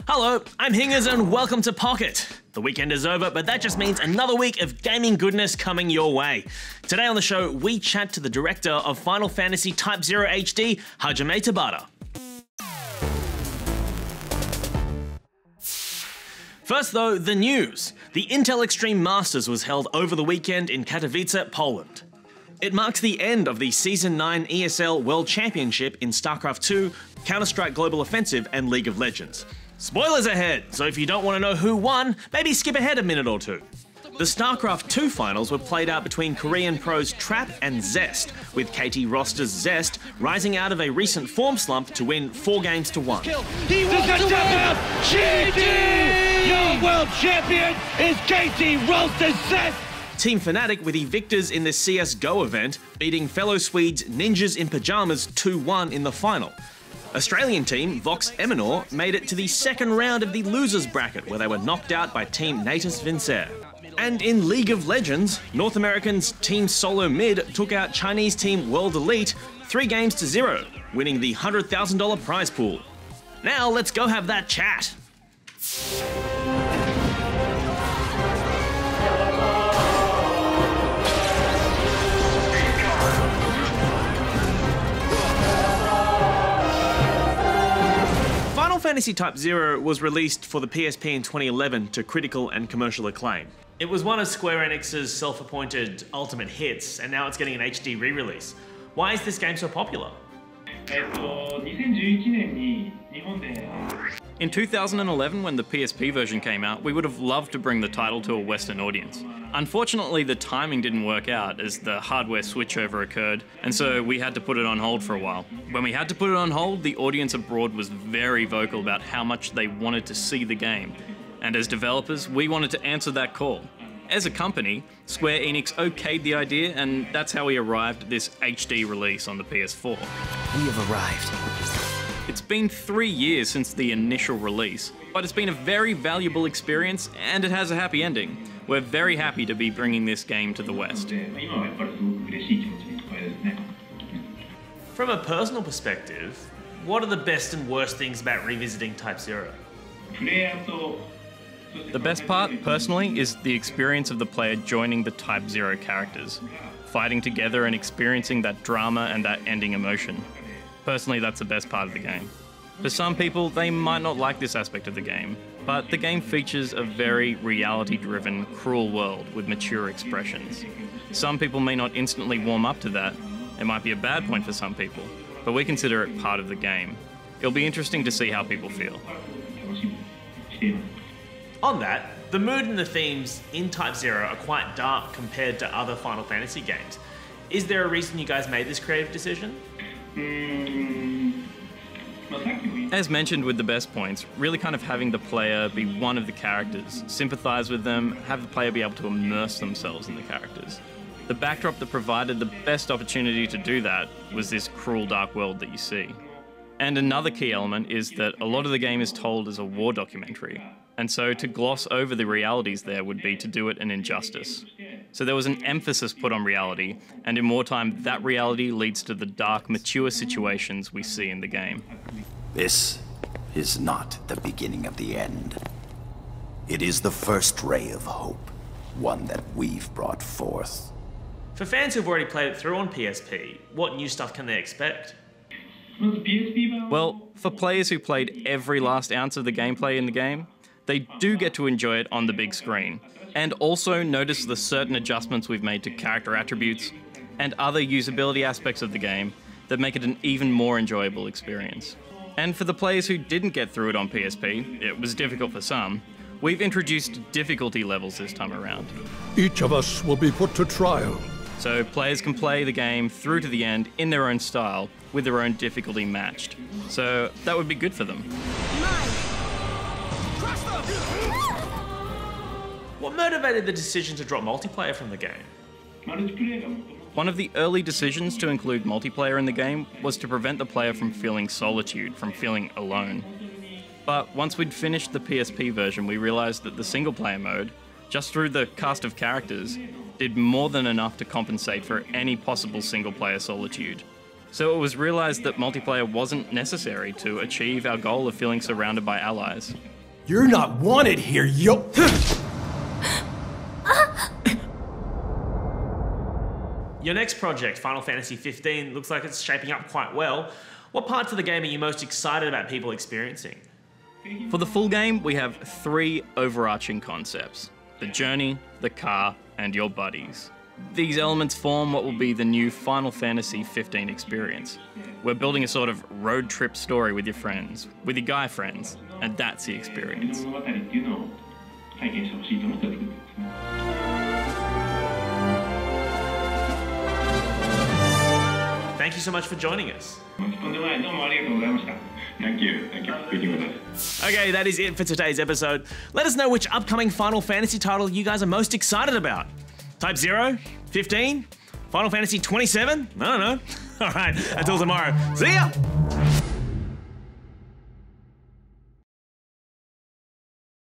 Hello, I'm Hingers and welcome to Pocket. The weekend is over, but that just means another week of gaming goodness coming your way. Today on the show, we chat to the director of Final Fantasy Type-0 HD, Hajime Tabata. First though, the news. The Intel Extreme Masters was held over the weekend in Katowice, Poland. It marks the end of the Season 9 ESL World Championship in StarCraft 2, Counter-Strike Global Offensive and League of Legends. Spoilers ahead, so if you don't want to know who won, maybe skip ahead a minute or two. The StarCraft 2 finals were played out between Korean pros Trap and Zest, with KT Roster's Zest rising out of a recent form slump to win 4 games to 1. He wants to win! GG! Your world champion is KT Roster's Zest! Team Fnatic were the victors in the CSGO event, beating fellow Swedes Ninjas in Pyjamas 2-1 in the final. Australian team Vox Eminor made it to the second round of the losers bracket, where they were knocked out by Team Natus Vincer. And in League of Legends, North Americans Team Solo Mid took out Chinese team World Elite 3 games to 0, winning the $100,000 prize pool. Now let's go have that chat. Final Fantasy Type-0 was released for the PSP in 2011 to critical and commercial acclaim. It was one of Square Enix's self-appointed ultimate hits, and now it's getting an HD re-release. Why is this game so popular? In 2011, when the PSP version came out, we would have loved to bring the title to a Western audience. Unfortunately, the timing didn't work out as the hardware switchover occurred, and so we had to put it on hold for a while. When we had to put it on hold, the audience abroad was very vocal about how much they wanted to see the game. And as developers, we wanted to answer that call. As a company, Square Enix okayed the idea, and that's how we arrived at this HD release on the PS4. We have arrived. It's been 3 years since the initial release, but it's been a very valuable experience and it has a happy ending. We're very happy to be bringing this game to the West. From a personal perspective, what are the best and worst things about revisiting Type-0? The best part, personally, is the experience of the player joining the Type-0 characters, fighting together and experiencing that drama and that ending emotion. Personally, that's the best part of the game. For some people, they might not like this aspect of the game, but the game features a very reality-driven, cruel world with mature expressions. Some people may not instantly warm up to that. It might be a bad point for some people, but we consider it part of the game. It'll be interesting to see how people feel. On that, the mood and the themes in Type-0 are quite dark compared to other Final Fantasy games. Is there a reason you guys made this creative decision? As mentioned with the best points, really kind of having the player be one of the characters, sympathise with them, have the player be able to immerse themselves in the characters. The backdrop that provided the best opportunity to do that was this cruel dark world that you see. And another key element is that a lot of the game is told as a war documentary, and so to gloss over the realities there would be to do it an injustice. So there was an emphasis put on reality, and in wartime that reality leads to the dark, mature situations we see in the game. This is not the beginning of the end. It is the first ray of hope, one that we've brought forth. For fans who've already played it through on PSP, what new stuff can they expect? Well, for players who played every last ounce of the gameplay in the game, they do get to enjoy it on the big screen, and also notice the certain adjustments we've made to character attributes and other usability aspects of the game that make it an even more enjoyable experience. And for the players who didn't get through it on PSP, it was difficult for some, we've introduced difficulty levels this time around. Each of us will be put to trial. So players can play the game through to the end in their own style, with their own difficulty matched. So that would be good for them. What motivated the decision to drop multiplayer from the game? One of the early decisions to include multiplayer in the game was to prevent the player from feeling solitude, from feeling alone. But once we'd finished the PSP version, we realised that the single-player mode, just through the cast of characters, did more than enough to compensate for any possible single-player solitude. So it was realised that multiplayer wasn't necessary to achieve our goal of feeling surrounded by allies. You're not wanted here, yo. Your next project, Final Fantasy 15, looks like it's shaping up quite well. What parts of the game are you most excited about people experiencing? For the full game, we have 3 overarching concepts: the journey, the car, and your buddies. These elements form what will be the new Final Fantasy 15 experience. We're building a sort of road trip story with your friends, with your guy friends, and that's the experience. Thank you so much for joining us. Thank you for speaking with us. Okay, that is it for today's episode. Let us know which upcoming Final Fantasy title you guys are most excited about. Type-0? 15? Final Fantasy 27? I don't know. All right, until tomorrow. See ya!